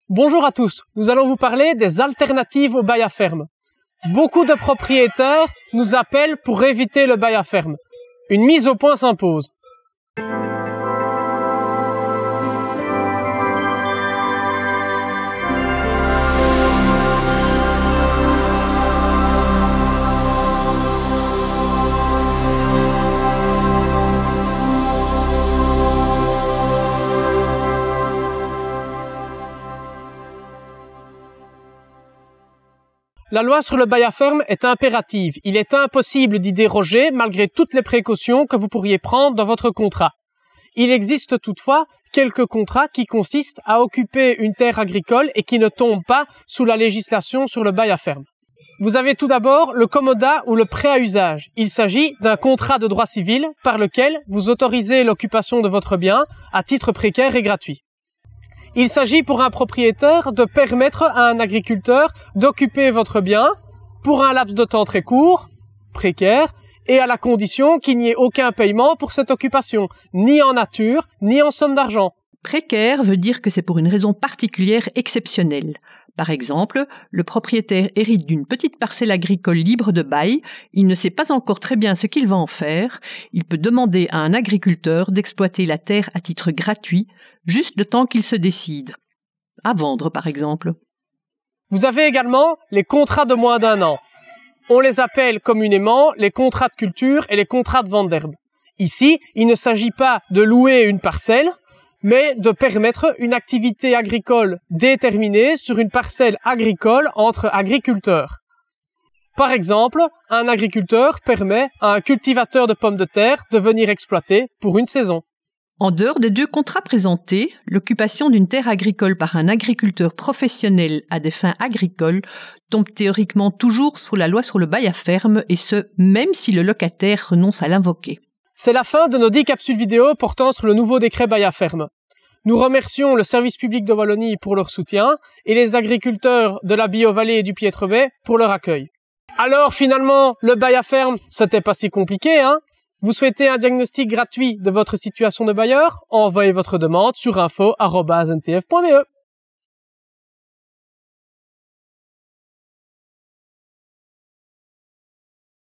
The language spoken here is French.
Bonjour à tous, nous allons vous parler des alternatives au bail à ferme. Beaucoup de propriétaires nous appellent pour éviter le bail à ferme. Une mise au point s'impose. La loi sur le bail à ferme est impérative. Il est impossible d'y déroger malgré toutes les précautions que vous pourriez prendre dans votre contrat. Il existe toutefois quelques contrats qui consistent à occuper une terre agricole et qui ne tombent pas sous la législation sur le bail à ferme. Vous avez tout d'abord le commodat ou le prêt à usage. Il s'agit d'un contrat de droit civil par lequel vous autorisez l'occupation de votre bien à titre précaire et gratuit. Il s'agit pour un propriétaire de permettre à un agriculteur d'occuper votre bien pour un laps de temps très court, précaire, et à la condition qu'il n'y ait aucun paiement pour cette occupation, ni en nature, ni en somme d'argent. Précaire veut dire que c'est pour une raison particulière exceptionnelle. Par exemple, le propriétaire hérite d'une petite parcelle agricole libre de bail, il ne sait pas encore très bien ce qu'il va en faire, il peut demander à un agriculteur d'exploiter la terre à titre gratuit, juste le temps qu'il se décide. À vendre, par exemple. Vous avez également les contrats de moins d'1 an. On les appelle communément les contrats de culture et les contrats de vente d'herbe. Ici, il ne s'agit pas de louer une parcelle, mais de permettre une activité agricole déterminée sur une parcelle agricole entre agriculteurs. Par exemple, un agriculteur permet à un cultivateur de pommes de terre de venir exploiter pour une saison. En dehors des deux contrats présentés, l'occupation d'une terre agricole par un agriculteur professionnel à des fins agricoles tombe théoriquement toujours sous la loi sur le bail à ferme, et ce, même si le locataire renonce à l'invoquer. C'est la fin de nos 10 capsules vidéo portant sur le nouveau décret bail à ferme. Nous remercions le service public de Wallonie pour leur soutien et les agriculteurs de la Bio-Vallée et du Piétre-Bay pour leur accueil. Alors finalement, le bail à ferme, c'était pas si compliqué, hein? Vous souhaitez un diagnostic gratuit de votre situation de bailleur? Envoyez votre demande sur info@ntf.be.